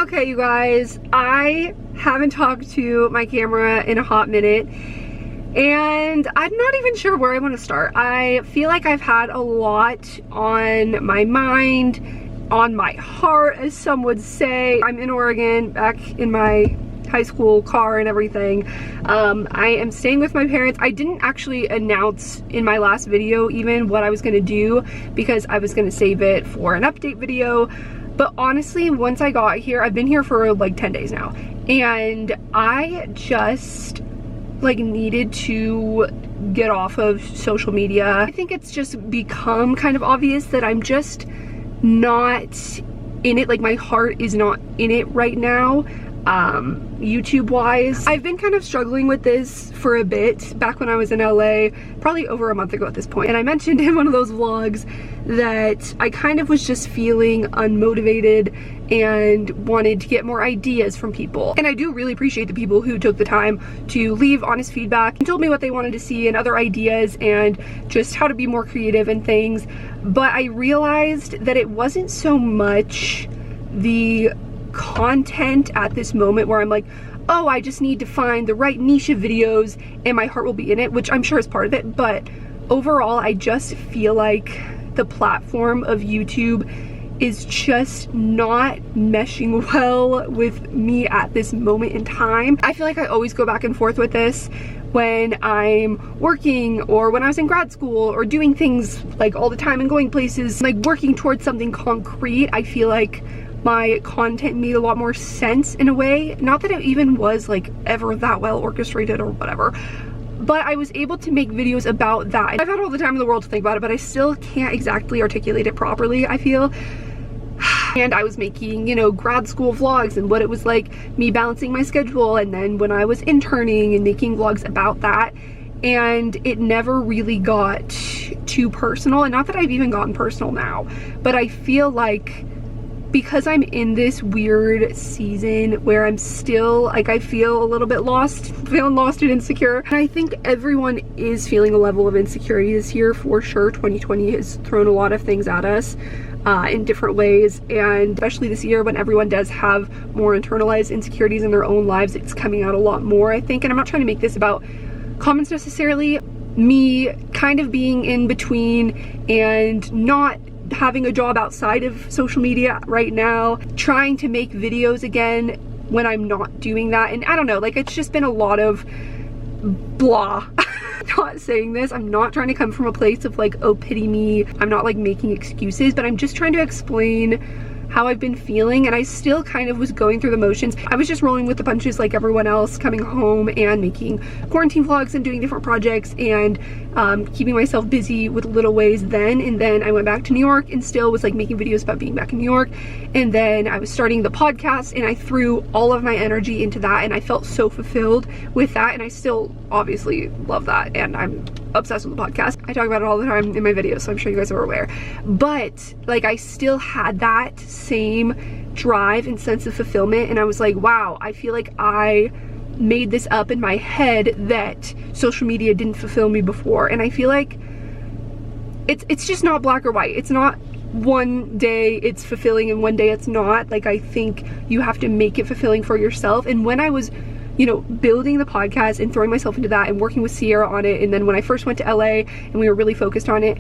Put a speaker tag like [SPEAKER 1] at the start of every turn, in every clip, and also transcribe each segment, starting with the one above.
[SPEAKER 1] Okay, you guys, I haven't talked to my camera in a hot minute, and I'm not even sure where I want to start. I feel like I've had a lot on my mind, on my heart, as some would say. I'm in Oregon, back in my high school car and everything. I am staying with my parents. I didn't actually announce in my last video even what I was gonna do because I was gonna save it for an update video. But honestly, once I got here, I've been here for like 10 days now, and I just like needed to get off of social media. I think it's just become kind of obvious that I'm just not in it. Like, my heart is not in it right now. YouTube wise, I've been kind of struggling with this for a bit back when I was in LA, probably over a month ago at this point. And I mentioned in one of those vlogs that I kind of was just feeling unmotivated and wanted to get more ideas from people. And I do really appreciate the people who took the time to leave honest feedback and told me what they wanted to see and other ideas and just how to be more creative and things. But I realized that it wasn't so much the content at this moment where I'm like, oh, I just need to find the right niche of videos and my heart will be in it, which I'm sure is part of it. But overall, I just feel like the platform of YouTube is just not meshing well with me at this moment in time. I feel like I always go back and forth with this when I'm working or when I was in grad school or doing things like all the time and going places, like working towards something concrete. I feel like my content made a lot more sense in a way. Not that it even was like ever that well orchestrated or whatever, but I was able to make videos about that. I've had all the time in the world to think about it, but I still can't exactly articulate it properly, I feel. And I was making, you know, grad school vlogs and what it was like me balancing my schedule, and then when I was interning and making vlogs about that, and it never really got too personal. And not that I've even gotten personal now, but I feel like because I'm in this weird season where I'm still like, I feel a little bit lost, feeling lost and insecure. And I think everyone is feeling a level of insecurity this year for sure. 2020 has thrown a lot of things at us in different ways, and especially this year when everyone does have more internalized insecurities in their own lives, it's coming out a lot more, I think. And I'm not trying to make this about comments necessarily. Me kind of being in between and not having a job outside of social media right now, trying to make videos again when I'm not doing that. And I don't know, like, it's just been a lot of blah. Not saying this, I'm not trying to come from a place of like, oh, pity me. I'm not like making excuses, but I'm just trying to explain how I've been feeling. And I still kind of was going through the motions. I was just rolling with the punches like everyone else, coming home and making quarantine vlogs and doing different projects and keeping myself busy with little ways then. And then I went back to New York and still was like making videos about being back in New York. And then I was starting the podcast and I threw all of my energy into that, and I felt so fulfilled with that. And I still obviously love that, and I'm obsessed with the podcast. I talk about it all the time in my videos, so I'm sure you guys are aware. But like, I still had that same drive and sense of fulfillment, and I was like, wow, I feel like I made this up in my head that social media didn't fulfill me before. And I feel like it's just not black or white. It's not one day it's fulfilling and one day it's not. Like, I think you have to make it fulfilling for yourself. And when I was, you know, building the podcast and throwing myself into that and working with Sierra on it, and then when I first went to LA and we were really focused on it,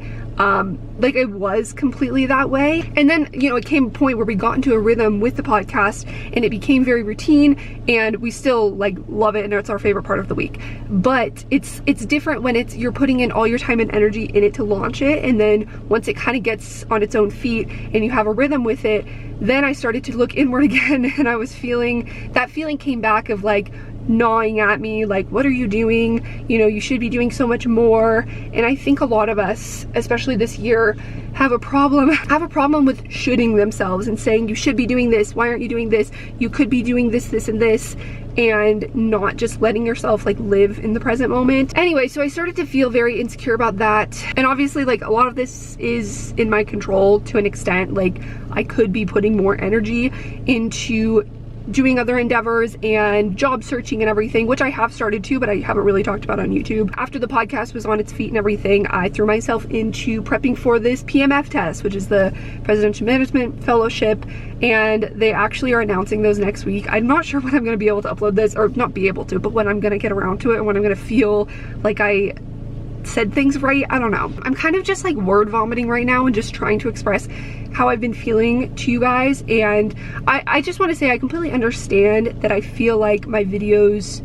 [SPEAKER 1] like, it was completely that way. And then, you know, it came a point where we got into a rhythm with the podcast and it became very routine, and we still like love it and it's our favorite part of the week. But it's different when it's, you're putting in all your time and energy in it to launch it, and then once it kind of gets on its own feet and you have a rhythm with it, then I started to look inward again, and I was feeling, that feeling came back of like gnawing at me, like, what are you doing? You know, you should be doing so much more. And I think a lot of us, especially this year, have a problem with shoulding themselves and saying, you should be doing this, why aren't you doing this? You could be doing this, this, and this, and not just letting yourself like live in the present moment. Anyway, so I started to feel very insecure about that. And obviously, like, a lot of this is in my control to an extent. Like, I could be putting more energy into doing other endeavors and job searching and everything, which I have started to, but I haven't really talked about on YouTube. After the podcast was on its feet and everything, I threw myself into prepping for this PMF test, which is the Presidential Management Fellowship, and they actually are announcing those next week. I'm not sure when I'm going to be able to upload this, or not be able to, but when I'm going to get around to it and when I'm going to feel like I said things right. I don't know. I'm kind of just like word vomiting right now and just trying to express how I've been feeling to you guys, and I just want to say I completely understand that I feel like my videos,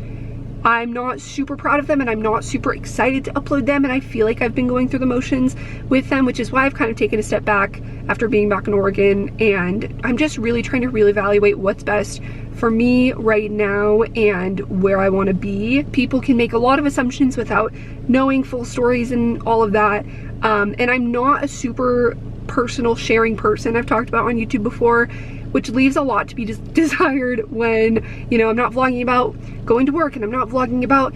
[SPEAKER 1] I'm not super proud of them and I'm not super excited to upload them, and I feel like I've been going through the motions with them, which is why I've kind of taken a step back after being back in Oregon, and I'm just really trying to reevaluate what's best for me right now and where I want to be. People can make a lot of assumptions without knowing full stories and all of that, and I'm not a super personal sharing person. I've talked about on YouTube before, which leaves a lot to be desired when, you know, I'm not vlogging about going to work, and I'm not vlogging about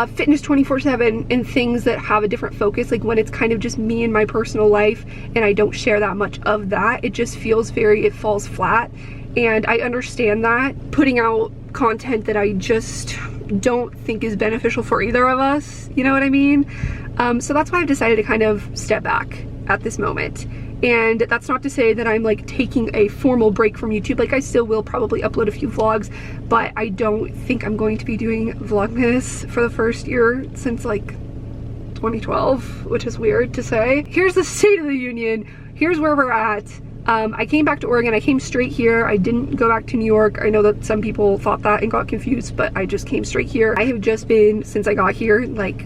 [SPEAKER 1] fitness 24/7 and things that have a different focus. Like when it's kind of just me and my personal life and I don't share that much of that, it just feels it falls flat. And I understand that. Putting out content that I just don't think is beneficial for either of us, you know what I mean? So that's why I've decided to kind of step back at this moment. And that's not to say that I'm like taking a formal break from YouTube. Like I still will probably upload a few vlogs, but I don't think I'm going to be doing Vlogmas for the first year since like 2012, which is weird to say. Here's the State of the Union. Here's where we're at. I came back to Oregon. I came straight here. I didn't go back to New York. I know that some people thought that and got confused, but I just came straight here. I have just been, since I got here, like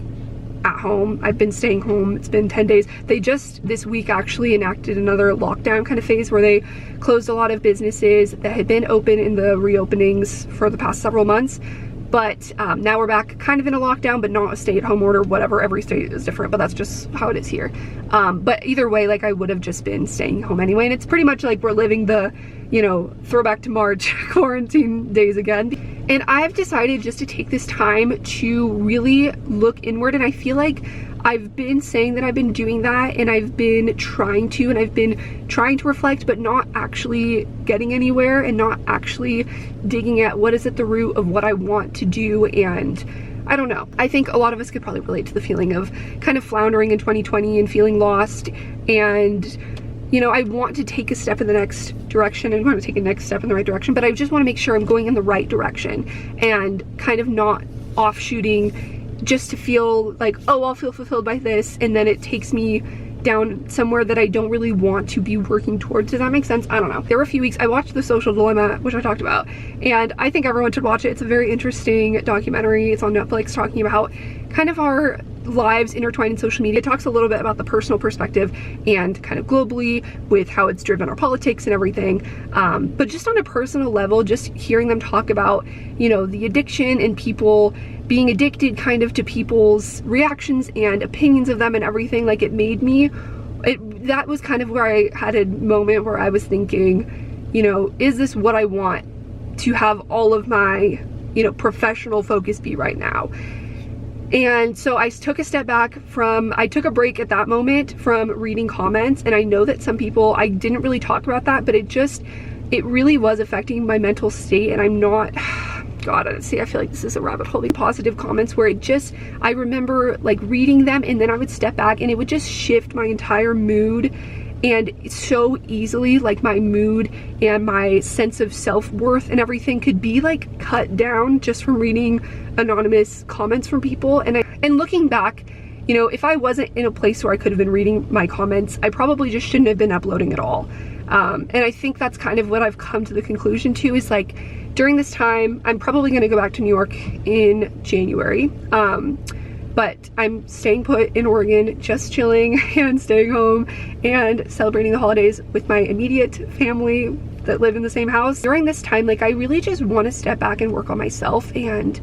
[SPEAKER 1] at home. I've been staying home. It's been 10 days. They just this week actually enacted another lockdown kind of phase where they closed a lot of businesses that had been open in the reopenings for the past several months. But now we're back kind of in a lockdown, but not a stay-at-home order, whatever. Every state is different, but that's just how it is here. But either way, like I would have just been staying home anyway. And it's pretty much like we're living the, you know, throwback to March quarantine days again. And I've decided just to take this time to really look inward. And I feel like I've been saying that I've been doing that, and I've been trying to, and I've been trying to reflect, but not actually getting anywhere and not actually digging at what is at the root of what I want to do. And I don't know. I think a lot of us could probably relate to the feeling of kind of floundering in 2020 and feeling lost. And, you know, I want to take a step in the next direction and want to take a next step in the right direction, but I just want to make sure I'm going in the right direction and kind of not offshooting just to feel like, oh, I'll feel fulfilled by this, and then it takes me down somewhere that I don't really want to be working towards. Does that make sense? I don't know. There were a few weeks I watched The Social Dilemma, which I talked about, and I think everyone should watch it. It's a very interesting documentary. It's on Netflix, talking about kind of our lives intertwined in social media. It talks a little bit about the personal perspective and kind of globally with how it's driven our politics and everything. But just on a personal level, just hearing them talk about, you know, the addiction and people being addicted kind of to people's reactions and opinions of them and everything, like it made me, that was kind of where I had a moment where I was thinking, you know, is this what I want to have all of my, you know, professional focus be right now? And so I took a step back from, I took a break at that moment from reading comments, and I know that some people, I didn't really talk about that, but it really was affecting my mental state. And I'm not, God, see, I feel like this is a rabbit hole. Positive comments where I remember like reading them, and then I would step back and it would just shift my entire mood. And so easily, like my mood and my sense of self-worth and everything could be like cut down just from reading anonymous comments from people. And looking back, you know, if I wasn't in a place where I could have been reading my comments, I probably just shouldn't have been uploading at all. And I think that's kind of what I've come to the conclusion to, is like during this time, I'm probably going to go back to New York in January. But I'm staying put in Oregon, just chilling and staying home and celebrating the holidays with my immediate family that live in the same house. During this time, like I really just want to step back and work on myself. And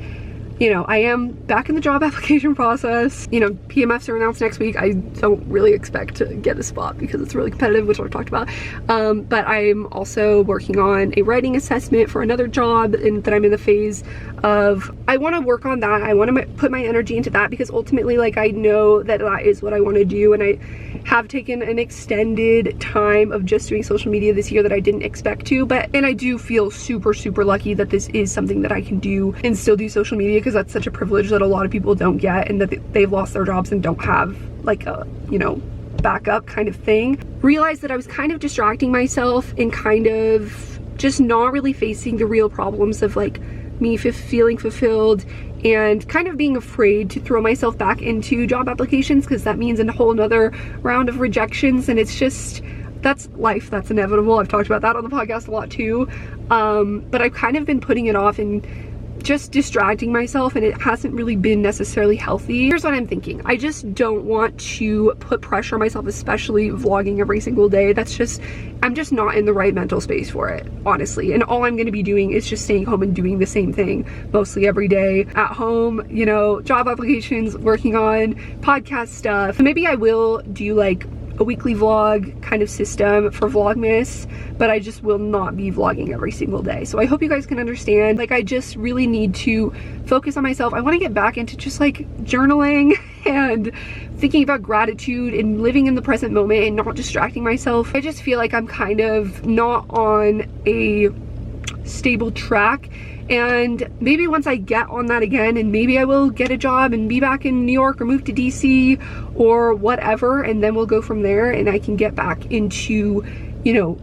[SPEAKER 1] you know, I am back in the job application process. You know, PMFs are announced next week. I don't really expect to get a spot because it's really competitive, which I've talked about. But I'm also working on a writing assessment for another job, and that I'm in the phase of, I want to work on that. I want to put my energy into that because ultimately, like, I know that that is what I want to do, and I have taken an extended time of just doing social media this year that I didn't expect to, and I do feel super, super lucky that this is something that I can do and still do social media, because that's such a privilege that a lot of people don't get, and that they've lost their jobs and don't have like a, you know, backup kind of thing. Realized that I was kind of distracting myself and kind of just not really facing the real problems of like me feeling fulfilled, and kind of being afraid to throw myself back into job applications, because that means a whole nother round of rejections, and it's just, that's life, that's inevitable. I've talked about that on the podcast a lot too, but I've kind of been putting it off and just distracting myself, and it hasn't really been necessarily healthy. Here's what I'm thinking. I just don't want to put pressure on myself, especially vlogging every single day. That's just, I'm just not in the right mental space for it, honestly. And all I'm gonna be doing is just staying home and doing the same thing mostly every day at home, you know, job applications, working on podcast stuff. Maybe I will do like a weekly vlog kind of system for Vlogmas, but I just will not be vlogging every single day. So I hope you guys can understand. Like, I just really need to focus on myself. I want to get back into just like journaling and thinking about gratitude and living in the present moment and not distracting myself. I just feel like I'm kind of not on a stable track, and maybe once I get on that again, and maybe I will get a job and be back in New York or move to DC or whatever, and then we'll go from there, and I can get back into, you know,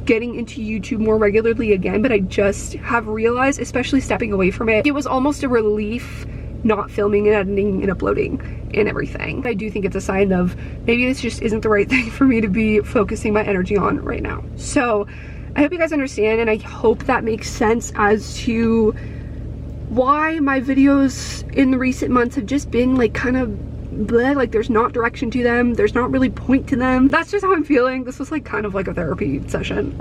[SPEAKER 1] getting into YouTube more regularly again. But I just have realized, especially stepping away from it, it was almost a relief not filming and editing and uploading and everything. I do think it's a sign of maybe this just isn't the right thing for me to be focusing my energy on right now. So I hope you guys understand, and I hope that makes sense as to why my videos in the recent months have just been like kind of bleh, like there's not direction to them, there's not really point to them. That's just how I'm feeling. This was like kind of like a therapy session.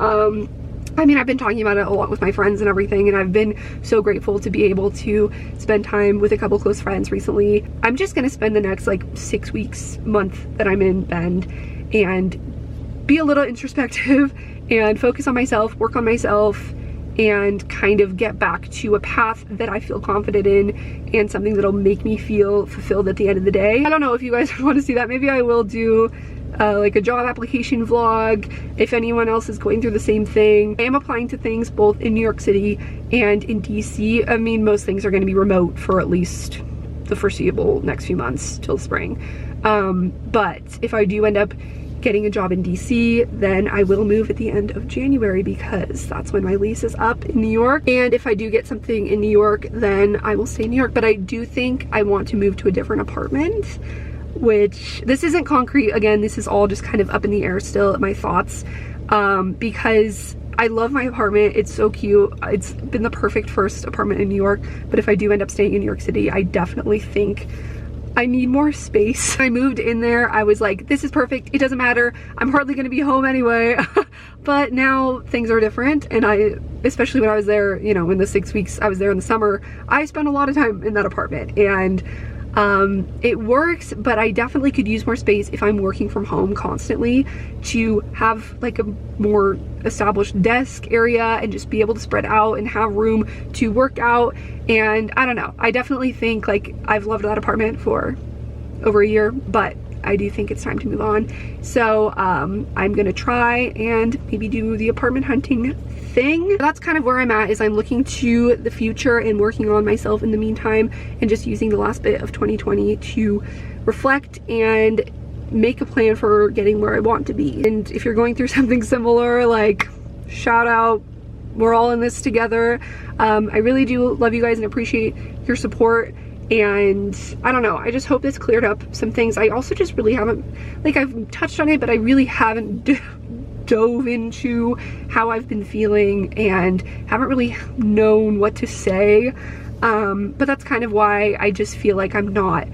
[SPEAKER 1] I mean, I've been talking about it a lot with my friends and everything, and I've been so grateful to be able to spend time with a couple close friends recently. I'm just gonna spend the next like 6 weeks, month that I'm in Bend, and be a little introspective and focus on myself, work on myself, and kind of get back to a path that I feel confident in and something that'll make me feel fulfilled at the end of the day. I don't know if you guys want to see that. Maybe I will do like a job application vlog if anyone else is going through the same thing. I am applying to things both in New York City and in DC. I mean, most things are going to be remote for at least the foreseeable next few months till spring. But if I do end up getting a job in DC, then I will move at the end of January, because that's when my lease is up in New York. And if I do get something in New York, then I will stay in New York. But I do think I want to move to a different apartment, which this isn't concrete. Again, this is all just kind of up in the air still, my thoughts, because I love my apartment. It's so cute. It's been the perfect first apartment in New York. But if I do end up staying in New York City, I definitely think I need more space. I moved in there, I was like, this is perfect, it doesn't matter, I'm hardly gonna be home anyway. But now things are different, and especially when I was there, you know, in the 6 weeks I was there in the summer, I spent a lot of time in that apartment, and it works, but I definitely could use more space if I'm working from home constantly, to have like a more established desk area and just be able to spread out and have room to work out. And I don't know, I definitely think, like, I've loved that apartment for over a year, but I do think it's time to move on. So I'm gonna try and maybe do the apartment hunting thing. That's kind of where I'm at, is I'm looking to the future and working on myself in the meantime, and just using the last bit of 2020 to reflect and make a plan for getting where I want to be. And if you're going through something similar, like, shout out, we're all in this together. I really do love you guys and appreciate your support. And I don't know, I just hope this cleared up some things. I also just really haven't, like, I've touched on it, but I really haven't dove into how I've been feeling and haven't really known what to say. But that's kind of why I just feel like I'm not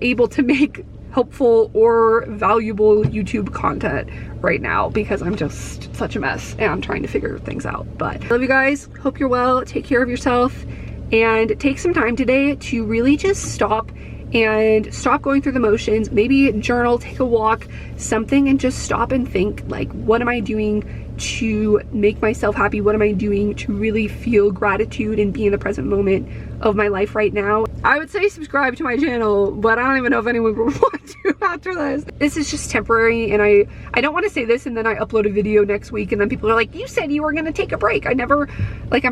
[SPEAKER 1] able to make helpful or valuable YouTube content right now, because I'm just such a mess and I'm trying to figure things out. But I love you guys, hope you're well, take care of yourself, and take some time today to really just stop going through the motions. Maybe journal, take a walk, something, and just stop and think, like, what am I doing to make myself happy? What am I doing to really feel gratitude and be in the present moment of my life right now? I would say subscribe to my channel, but I don't even know if anyone would want to after this. This is just temporary, and I don't want to say this and then I upload a video next week and then people are like, you said you were gonna take a break. I'm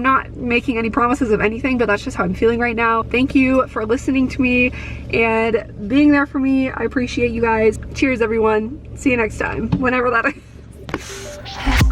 [SPEAKER 1] not making any promises of anything, but that's just how I'm feeling right now. Thank you for listening to me and being there for me. I appreciate you guys. Cheers, everyone. See you next time, whenever that is.